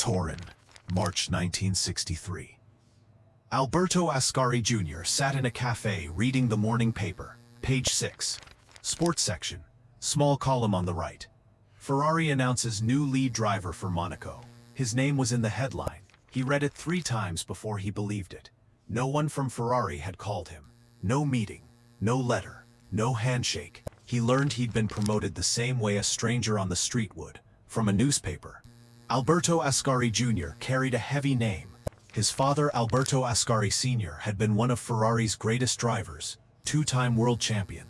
Turin, March 1963. Alberto Ascari Jr. sat in a cafe reading the morning paper. Page 6. Sports section. Small column on the right. Ferrari announces new lead driver for Monaco. His name was in the headline. He read it 3 times before he believed it. No one from Ferrari had called him. No meeting. No letter. No handshake. He learned he'd been promoted the same way a stranger on the street would, from a newspaper. Alberto Ascari Jr. carried a heavy name. His father, Alberto Ascari Sr., had been one of Ferrari's greatest drivers, 2-time world champion.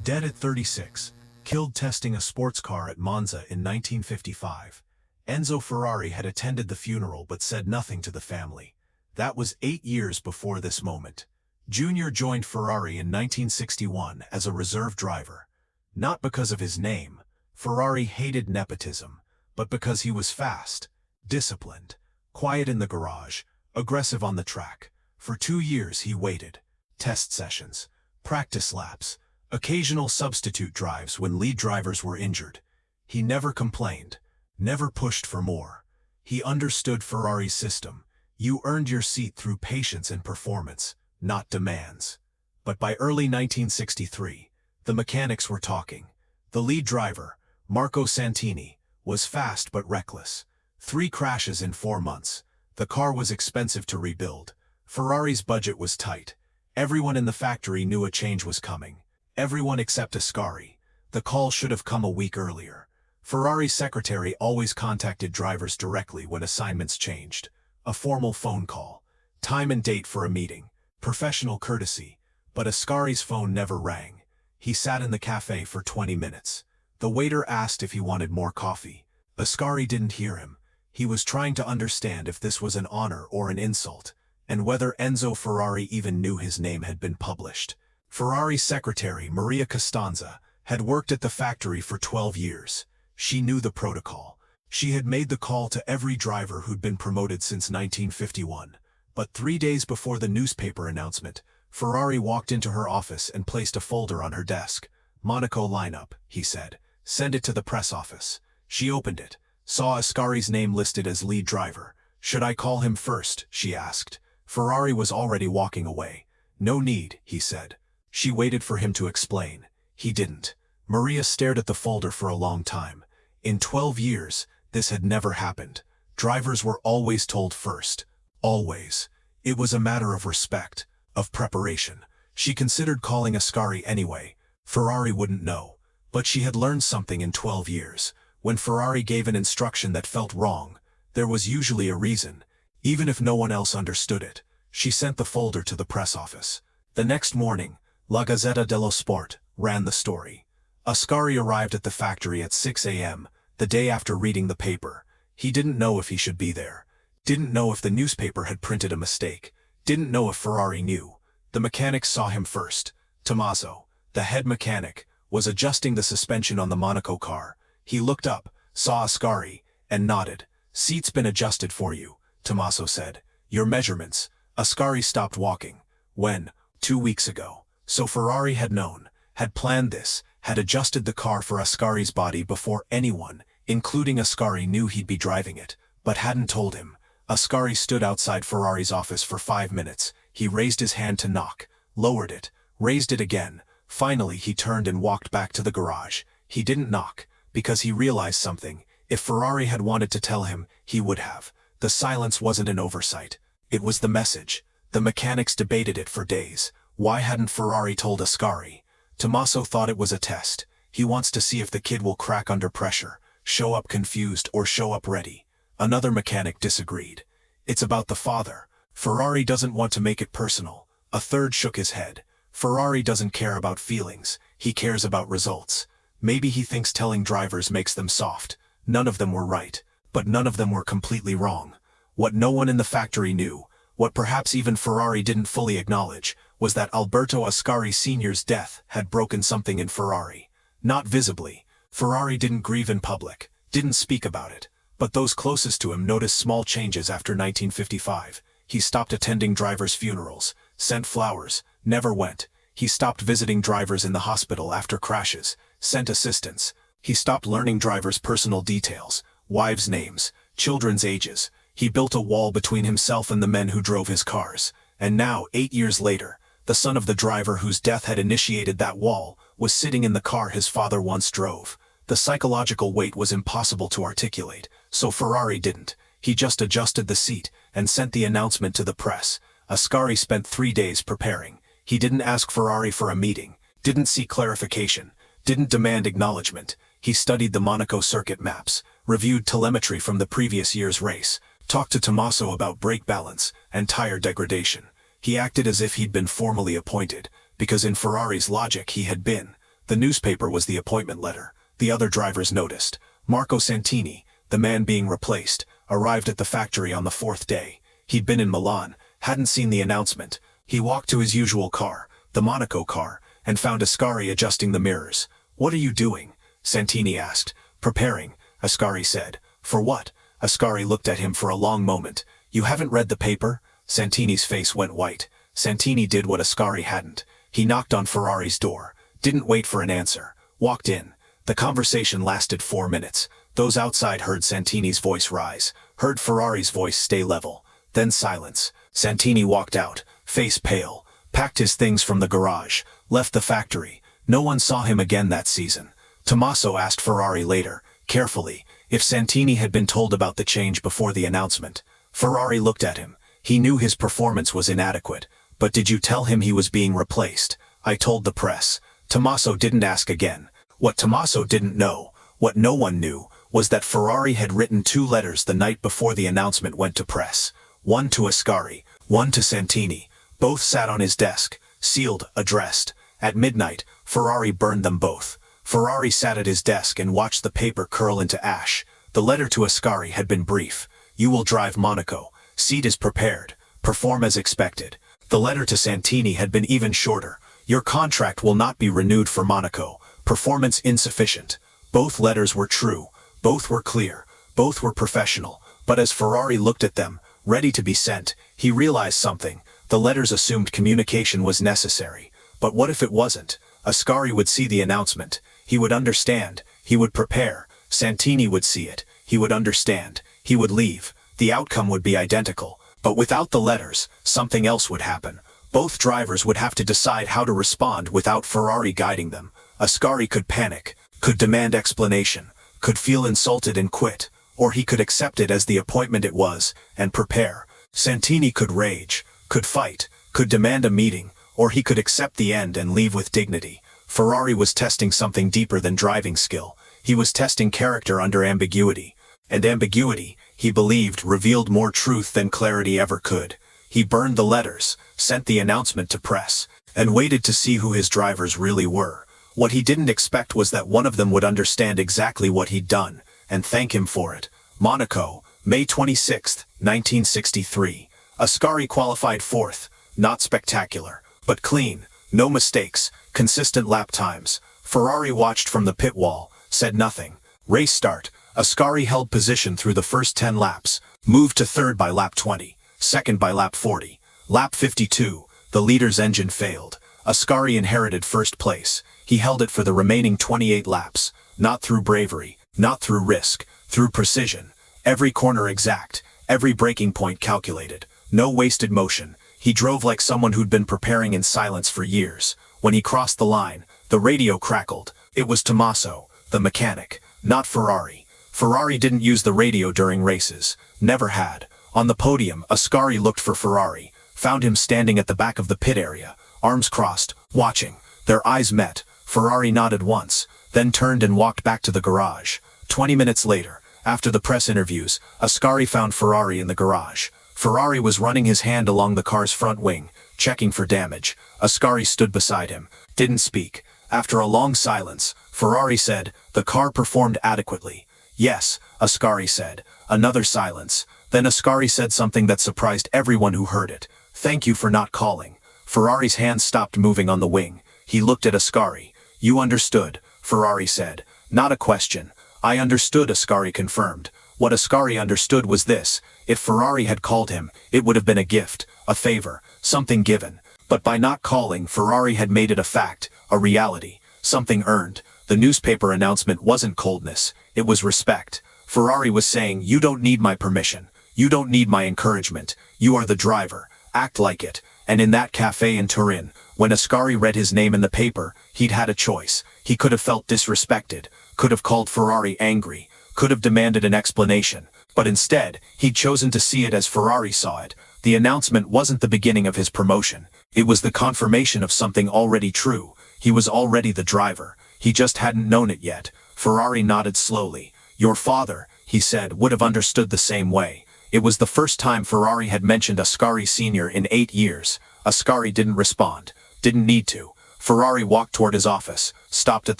Dead at 36, killed testing a sports car at Monza in 1955. Enzo Ferrari had attended the funeral but said nothing to the family. That was 8 years before this moment. Jr. joined Ferrari in 1961 as a reserve driver. Not because of his name. Ferrari hated nepotism, but because he was fast, disciplined, quiet in the garage, aggressive on the track. For 2 years he waited. Test sessions, practice laps, occasional substitute drives when lead drivers were injured. He never complained, never pushed for more. He understood Ferrari's system. You earned your seat through patience and performance, not demands. But by early 1963, the mechanics were talking. The lead driver, Marco Santini, was fast but reckless. 3 crashes in 4 months. The car was expensive to rebuild. Ferrari's budget was tight. Everyone in the factory knew a change was coming. Everyone except Ascari. The call should have come a week earlier. Ferrari's secretary always contacted drivers directly when assignments changed. A formal phone call. Time and date for a meeting. Professional courtesy. But Ascari's phone never rang. He sat in the cafe for 20 minutes. The waiter asked if he wanted more coffee. Ascari didn't hear him. He was trying to understand if this was an honor or an insult, and whether Enzo Ferrari even knew his name had been published. Ferrari's secretary, Maria Costanza, had worked at the factory for 12 years. She knew the protocol. She had made the call to every driver who'd been promoted since 1951. But 3 days before the newspaper announcement, Ferrari walked into her office and placed a folder on her desk. "Monaco lineup," he said. "Send it to the press office." She opened it, saw Ascari's name listed as lead driver. "Should I call him first?" she asked. Ferrari was already walking away. "No need," he said. She waited for him to explain. He didn't. Maria stared at the folder for a long time. In 12 years, this had never happened. Drivers were always told first. Always. It was a matter of respect, of preparation. She considered calling Ascari anyway. Ferrari wouldn't know. But she had learned something in 12 years. When Ferrari gave an instruction that felt wrong, there was usually a reason, even if no one else understood it. She sent the folder to the press office. The next morning, La Gazzetta dello Sport ran the story. Ascari arrived at the factory at 6 a.m., the day after reading the paper. He didn't know if he should be there. Didn't know if the newspaper had printed a mistake. Didn't know if Ferrari knew. The mechanics saw him first. Tommaso, the head mechanic, was adjusting the suspension on the Monaco car. He looked up, saw Ascari, and nodded. "Seat's been adjusted for you," Tommaso said. "Your measurements." Ascari stopped walking. When? 2 weeks ago. So Ferrari had known, had planned this, had adjusted the car for Ascari's body before anyone, including Ascari, knew he'd be driving it, but hadn't told him. Ascari stood outside Ferrari's office for 5 minutes. He raised his hand to knock, lowered it, raised it again. Finally he turned and walked back to the garage. He didn't knock, because he realized something. If Ferrari had wanted to tell him, he would have. The silence wasn't an oversight. It was the message. The mechanics debated it for days. Why hadn't Ferrari told Ascari? Tommaso thought it was a test. He wants to see if the kid will crack under pressure, show up confused or show up ready. Another mechanic disagreed. It's about the father. Ferrari doesn't want to make it personal. A third shook his head. Ferrari doesn't care about feelings. He cares about results. Maybe he thinks telling drivers makes them soft. None of them were right, but none of them were completely wrong. What no one in the factory knew, what perhaps even Ferrari didn't fully acknowledge, was that Alberto Ascari Sr.'s death had broken something in Ferrari. Not visibly. Ferrari didn't grieve in public, didn't speak about it. But those closest to him noticed small changes after 1955. He stopped attending drivers' funerals, sent flowers, never went. He stopped visiting drivers in the hospital after crashes, sent assistants. He stopped learning drivers' personal details, wives' names, children's ages. He built a wall between himself and the men who drove his cars. And now, 8 years later, the son of the driver whose death had initiated that wall was sitting in the car his father once drove. The psychological weight was impossible to articulate, so Ferrari didn't. He just adjusted the seat and sent the announcement to the press. Ascari spent 3 days preparing. He didn't ask Ferrari for a meeting, didn't seek clarification, didn't demand acknowledgement. He studied the Monaco circuit maps, reviewed telemetry from the previous year's race, talked to Tommaso about brake balance and tire degradation. He acted as if he'd been formally appointed, because in Ferrari's logic he had been. The newspaper was the appointment letter. The other drivers noticed. Marco Santini, the man being replaced, arrived at the factory on the 4th day. He'd been in Milan, hadn't seen the announcement. He walked to his usual car, the Monaco car, and found Ascari adjusting the mirrors. "What are you doing?" Santini asked. "Preparing," Ascari said. "For what?" Ascari looked at him for a long moment. "You haven't read the paper?" Santini's face went white. Santini did what Ascari hadn't. He knocked on Ferrari's door, didn't wait for an answer, walked in. The conversation lasted 4 minutes. Those outside heard Santini's voice rise, heard Ferrari's voice stay level. Then silence. Santini walked out, face pale, packed his things from the garage, left the factory. No one saw him again that season. Tommaso asked Ferrari later, carefully, if Santini had been told about the change before the announcement. Ferrari looked at him. He knew his performance was inadequate. "But did you tell him he was being replaced?" "I told the press." Tommaso didn't ask again. What Tommaso didn't know, what no one knew, was that Ferrari had written 2 letters the night before the announcement went to press. One to Ascari, one to Santini. Both sat on his desk, sealed, addressed. At midnight, Ferrari burned them both. Ferrari sat at his desk and watched the paper curl into ash. The letter to Ascari had been brief. "You will drive Monaco. Seat is prepared. Perform as expected." The letter to Santini had been even shorter. "Your contract will not be renewed for Monaco. Performance insufficient." Both letters were true. Both were clear. Both were professional. But as Ferrari looked at them, ready to be sent, he realized something. The letters assumed communication was necessary. But what if it wasn't? Ascari would see the announcement. He would understand. He would prepare. Santini would see it. He would understand. He would leave. The outcome would be identical. But without the letters, something else would happen. Both drivers would have to decide how to respond without Ferrari guiding them. Ascari could panic, could demand explanation, could feel insulted and quit, or he could accept it as the appointment it was, and prepare. Santini could rage, could fight, could demand a meeting, or he could accept the end and leave with dignity. Ferrari was testing something deeper than driving skill. He was testing character under ambiguity. And ambiguity, he believed, revealed more truth than clarity ever could. He burned the letters, sent the announcement to press, and waited to see who his drivers really were. What he didn't expect was that one of them would understand exactly what he'd done, and thank him for it. Monaco, May 26, 1963. Ascari qualified 4th, not spectacular, but clean, no mistakes, consistent lap times. Ferrari watched from the pit wall, said nothing. Race start. Ascari held position through the first 10 laps, moved to 3rd by lap 20, 2nd by lap 40. Lap 52, the leader's engine failed. Ascari inherited 1st place. He held it for the remaining 28 laps, not through bravery, not through risk, through precision. Every corner exact, every braking point calculated. No wasted motion. He drove like someone who'd been preparing in silence for years. When he crossed the line, the radio crackled. It was Tommaso, the mechanic, not Ferrari. Ferrari didn't use the radio during races. Never had. On the podium, Ascari looked for Ferrari, found him standing at the back of the pit area, arms crossed, watching. Their eyes met. Ferrari nodded once, then turned and walked back to the garage. 20 minutes later, after the press interviews, Ascari found Ferrari in the garage. Ferrari was running his hand along the car's front wing, checking for damage. Ascari stood beside him, didn't speak. After a long silence, Ferrari said, "The car performed adequately." "Yes," Ascari said. Another silence. Then Ascari said something that surprised everyone who heard it. "Thank you for not calling." Ferrari's hand stopped moving on the wing. He looked at Ascari. "You understood," Ferrari said. "Not a question." "I understood," Ascari confirmed. What Ascari understood was this: if Ferrari had called him, it would have been a gift, a favor, something given. But by not calling, Ferrari had made it a fact, a reality, something earned. The newspaper announcement wasn't coldness, it was respect. Ferrari was saying, "You don't need my permission. You don't need my encouragement. You are the driver. Act like it." And in that cafe in Turin, when Ascari read his name in the paper, he'd had a choice. He could have felt disrespected, could have called Ferrari angry, could have demanded an explanation. But instead, he'd chosen to see it as Ferrari saw it. The announcement wasn't the beginning of his promotion. It was the confirmation of something already true. He was already the driver. He just hadn't known it yet. Ferrari nodded slowly. "Your father," he said, "would have understood the same way." It was the first time Ferrari had mentioned Ascari Sr. in 8 years. Ascari didn't respond. Didn't need to. Ferrari walked toward his office, stopped at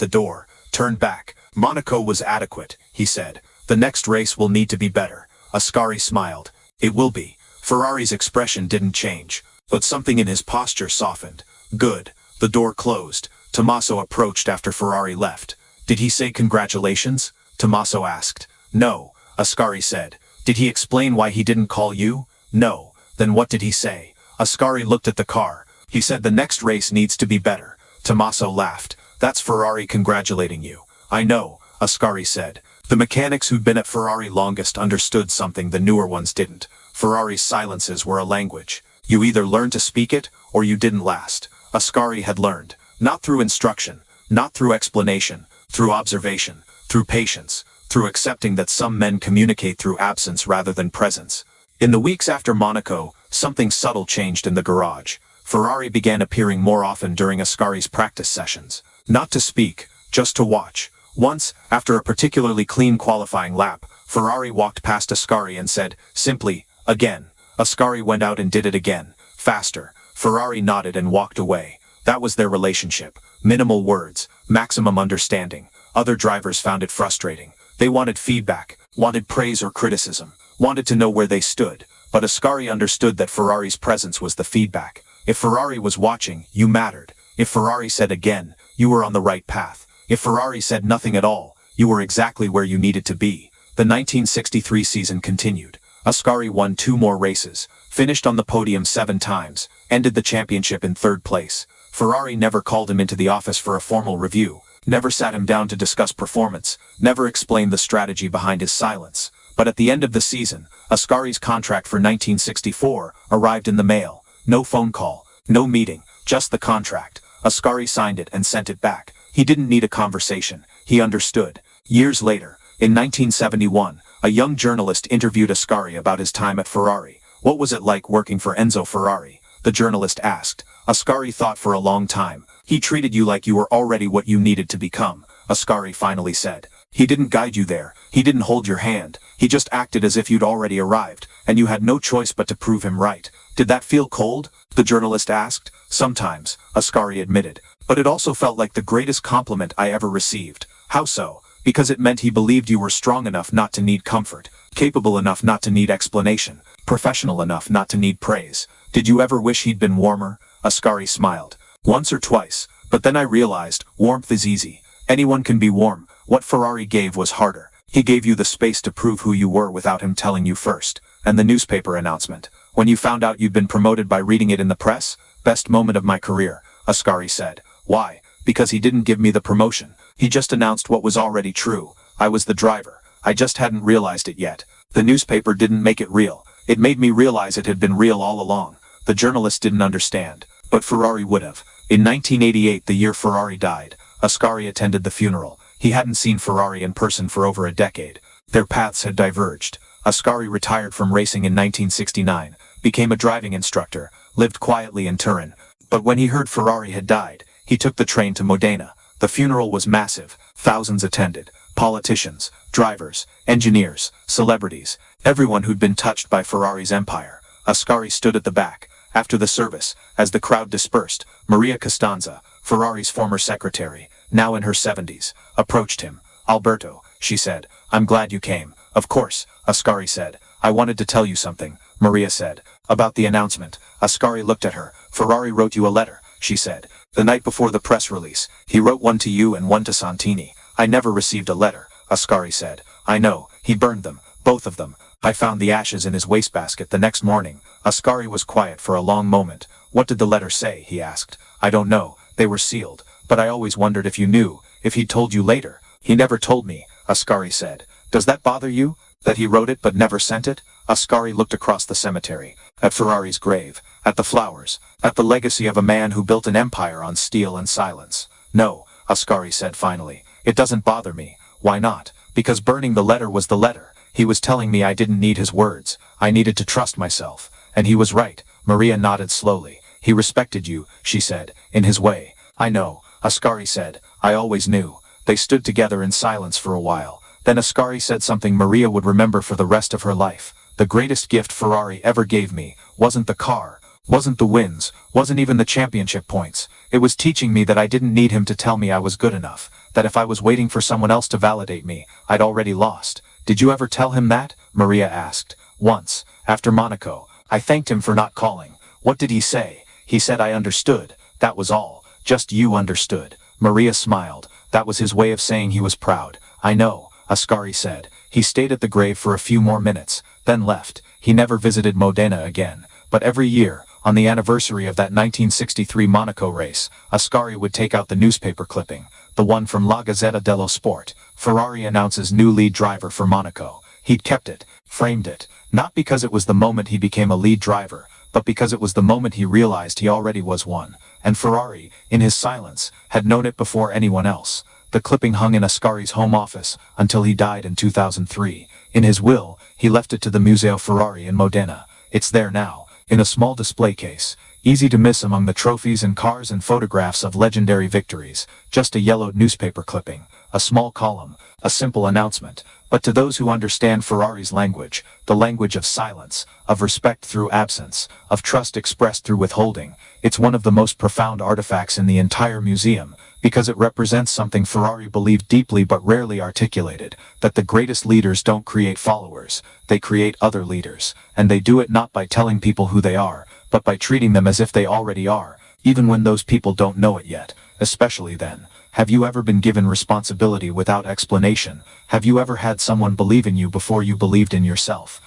the door, turned back. "Monaco was adequate," he said. "The next race will need to be better." Ascari smiled. "It will be." Ferrari's expression didn't change, but something in his posture softened. "Good." The door closed. Tommaso approached after Ferrari left. "Did he say congratulations?" Tommaso asked. "No," Ascari said. "Did he explain why he didn't call you?" "No." "Then what did he say?" Ascari looked at the car. "He said the next race needs to be better." Tommaso laughed. "That's Ferrari congratulating you." "I know," Ascari said. The mechanics who'd been at Ferrari longest understood something the newer ones didn't. Ferrari's silences were a language. You either learned to speak it, or you didn't last. Ascari had learned. Not through instruction, not through explanation, through observation, through patience, through accepting that some men communicate through absence rather than presence. In the weeks after Monaco, something subtle changed in the garage. Ferrari began appearing more often during Ascari's practice sessions. Not to speak, just to watch. Once, after a particularly clean qualifying lap, Ferrari walked past Ascari and said, simply, "Again." Ascari went out and did it again, faster. Ferrari nodded and walked away. That was their relationship. Minimal words, maximum understanding. Other drivers found it frustrating. They wanted feedback, wanted praise or criticism, wanted to know where they stood. But Ascari understood that Ferrari's presence was the feedback. If Ferrari was watching, you mattered. If Ferrari said again, you were on the right path. If Ferrari said nothing at all, you were exactly where you needed to be. The 1963 season continued. Ascari won 2 more races, finished on the podium 7 times, ended the championship in 3rd place. Ferrari never called him into the office for a formal review, never sat him down to discuss performance, never explained the strategy behind his silence. But at the end of the season, Ascari's contract for 1964 arrived in the mail. No phone call, no meeting, just the contract. Ascari signed it and sent it back. He didn't need a conversation. He understood. Years later, in 1971, a young journalist interviewed Ascari about his time at Ferrari. "What was it like working for Enzo Ferrari?" the journalist asked. Ascari thought for a long time. "He treated you like you were already what you needed to become," Ascari finally said. "He didn't guide you there. He didn't hold your hand. He just acted as if you'd already arrived, and you had no choice but to prove him right." "Did that feel cold?" the journalist asked. "Sometimes," Ascari admitted. "But it also felt like the greatest compliment I ever received." "How so?" "Because it meant he believed you were strong enough not to need comfort, capable enough not to need explanation, professional enough not to need praise." "Did you ever wish he'd been warmer?" Ascari smiled. "Once or twice, but then I realized, warmth is easy. Anyone can be warm. What Ferrari gave was harder. He gave you the space to prove who you were without him telling you first. And the newspaper announcement. When you found out you'd been promoted by reading it in the press? Best moment of my career," Ascari said. "Why?" "Because he didn't give me the promotion. He just announced what was already true. I was the driver. I just hadn't realized it yet. The newspaper didn't make it real. It made me realize it had been real all along." The journalist didn't understand. But Ferrari would have. In 1988, the year Ferrari died, Ascari attended the funeral. He hadn't seen Ferrari in person for over a decade. Their paths had diverged. Ascari retired from racing in 1969, became a driving instructor, lived quietly in Turin. But when he heard Ferrari had died, he took the train to Modena. The funeral was massive. Thousands attended. Politicians, drivers, engineers, celebrities, everyone who'd been touched by Ferrari's empire. Ascari stood at the back. After the service, as the crowd dispersed, Maria Costanza, Ferrari's former secretary, now in her 70s, approached him. "Alberto," she said, "I'm glad you came." "Of course," Ascari said. "I wanted to tell you something," Maria said. "About the announcement." Ascari looked at her. "Ferrari wrote you a letter," she said. "The night before the press release. He wrote one to you and one to Santini." "I never received a letter," Ascari said. "I know. He burned them. Both of them. I found the ashes in his wastebasket the next morning." Ascari was quiet for a long moment. "What did the letter say?" he asked. "I don't know. They were sealed. But I always wondered if you knew, if he'd told you later." "He never told me," Ascari said. Does that bother you? That he wrote it but never sent it? Ascari looked across the cemetery, at Ferrari's grave, at the flowers, at the legacy of a man who built an empire on steel and silence. No, Ascari said finally, it doesn't bother me. Why not? Because burning the letter was the letter. He was telling me I didn't need his words. I needed to trust myself. And he was right. Maria nodded slowly. He respected you, she said, in his way. I know, Ascari said. I always knew. They stood together in silence for a while. Then Ascari said something Maria would remember for the rest of her life. The greatest gift Ferrari ever gave me wasn't the car, wasn't the wins, wasn't even the championship points. It was teaching me that I didn't need him to tell me I was good enough, that if I was waiting for someone else to validate me, I'd already lost. Did you ever tell him that? Maria asked. Once, after Monaco. I thanked him for not calling. What did he say? He said I understood. That was all. Just you understood. Maria smiled. That was his way of saying he was proud. I know, Ascari said. He stayed at the grave for a few more minutes, then left. He never visited Modena again. But every year, on the anniversary of that 1963 Monaco race, Ascari would take out the newspaper clipping, the one from La Gazzetta dello Sport. Ferrari announces new lead driver for Monaco. He'd kept it, framed it, not because it was the moment he became a lead driver, but because it was the moment he realized he already was one. And Ferrari, in his silence, had known it before anyone else. The clipping hung in Ascari's home office until he died in 2003. In his will, he left it to the Museo Ferrari in Modena. It's there now, in a small display case, easy to miss among the trophies and cars and photographs of legendary victories. Just a yellowed newspaper clipping, a small column, a simple announcement. But to those who understand Ferrari's language, the language of silence, of respect through absence, of trust expressed through withholding, it's one of the most profound artifacts in the entire museum, because it represents something Ferrari believed deeply but rarely articulated, that the greatest leaders don't create followers, they create other leaders, and they do it not by telling people who they are, but by treating them as if they already are, even when those people don't know it yet, especially then. Have you ever been given responsibility without explanation? Have you ever had someone believe in you before you believed in yourself?